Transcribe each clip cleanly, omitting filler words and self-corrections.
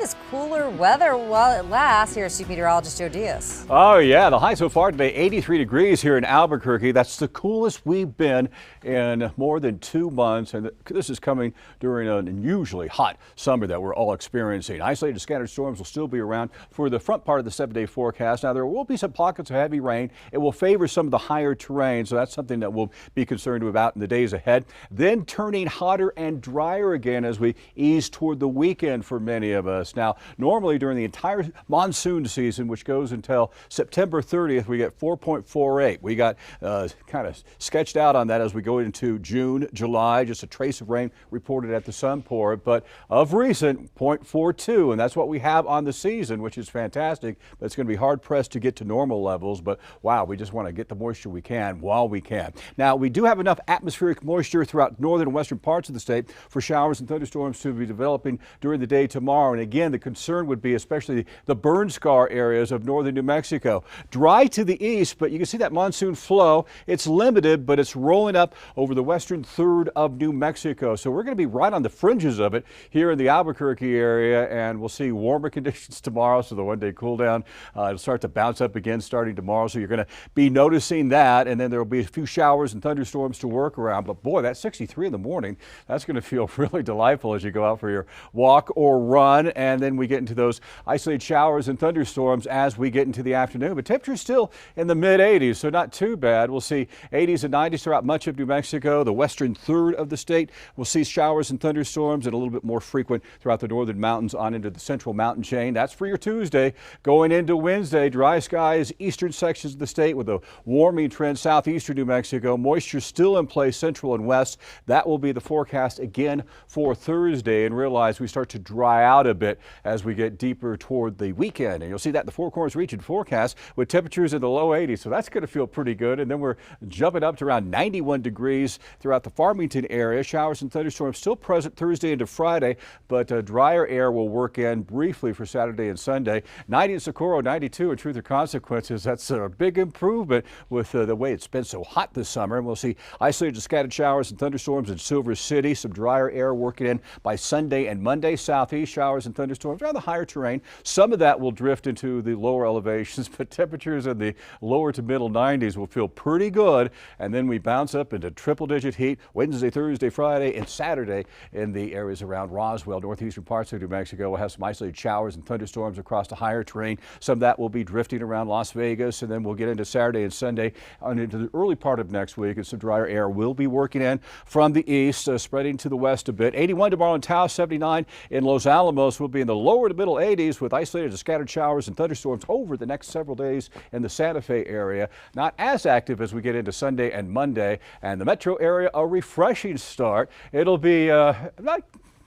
this cooler weather while it lasts. Here's Chief Meteorologist Joe Diaz. Oh, yeah. The high so far today, 83 degrees here in Albuquerque. That's the coolest we've been in more than 2 months. And this is coming during an unusually hot summer that we're all experiencing. Isolated scattered storms will still be around for the front part of the 7-day forecast. Now, there will be some pockets of heavy rain. It will favor some of the higher terrain, so that's something that we'll be concerned about in the days ahead. Then turning hotter and drier again as we ease toward the weekend for many of us. Now, normally during the entire monsoon season, which goes until September 30th, we get 4.48. We got kind of sketched out on that as we go into June, July, just a trace of rain reported at the Sunport, but of recent, 0.42, and that's what we have on the season, which is fantastic, but it's going to be hard pressed to get to normal levels, but wow, we just want to get the moisture we can while we can. Now, we do have enough atmospheric moisture throughout northern and western parts of the state for showers and thunderstorms to be developing during the day tomorrow. And again, the concern would be especially the burn scar areas of northern New Mexico. Dry to the east, but you can see that monsoon flow. It's limited, but it's rolling up over the western third of New Mexico. So we're going to be right on the fringes of it here in the Albuquerque area, and we'll see warmer conditions tomorrow. So the one-day cool down it'll start to bounce up again starting tomorrow. So you're going to be noticing that, and then there will be a few showers and thunderstorms to work around. But boy, that 63 in the morning, that's going to feel really delightful as you go out for your walk or run. And then we get into those isolated showers and thunderstorms as we get into the afternoon. But temperatures still in the mid 80s, so not too bad. We'll see 80s and 90s throughout much of New Mexico. The western third of the state will see showers and thunderstorms, and a little bit more frequent throughout the northern mountains on into the central mountain chain. That's for your Tuesday. Going into Wednesday, dry skies, eastern sections of the state with a warming trend southeastern New Mexico. Moisture still in place central and west. That will be the forecast again for Thursday, and realize we start to dry out a bit as we get deeper toward the weekend. And you'll see that in the Four Corners region forecast with temperatures in the low 80s. So that's going to feel pretty good. And then we're jumping up to around 91 degrees throughout the Farmington area. Showers and thunderstorms still present Thursday into Friday, but drier air will work in briefly for Saturday and Sunday. 90 in Socorro, 92 in Truth or Consequences. That's a big improvement with the way it's been so hot this summer. And we'll see isolated scattered showers and thunderstorms in Silver City. Some drier air working in by Sunday and Monday. Southeast showers and thunderstorms around the higher terrain. Some of that will drift into the lower elevations, but temperatures in the lower to middle 90s will feel pretty good. And then we bounce up into triple-digit heat Wednesday, Thursday, Friday, and Saturday in the areas around Roswell, northeastern parts of New Mexico. We'll have some isolated showers and thunderstorms across the higher terrain. Some of that will be drifting around Las Vegas, and then we'll get into Saturday and Sunday on into the early part of next week, and some drier air will be working in from the east, spreading to the west a bit. 81 tomorrow in Taos, 79 in Los Alamos. Will be in the lower to middle 80s with isolated scattered showers and thunderstorms over the next several days in the Santa Fe area. Not as active as we get into Sunday and Monday. And the metro area, a refreshing start. It'll be not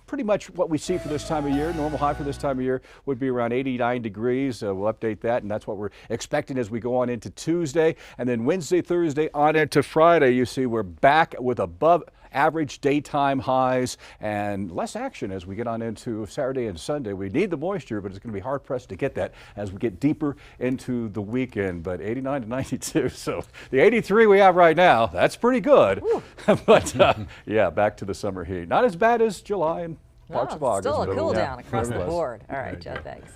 pretty much what we see for this time of year. Normal high for this time of year would be around 89 degrees. We'll update that, and that's what we're expecting as we go on into Tuesday. And then Wednesday, Thursday, on into Friday, you see we're back with above average daytime highs and less action as we get on into Saturday and Sunday. We need the moisture, but it's going to be hard pressed to get that as we get deeper into the weekend. But 89 to 92, so the 83 we have right now, that's pretty good. But yeah, back to the summer heat. Not as bad as July and parts of August. Still a cool down across the Nevertheless. board. All right, Joe, thanks.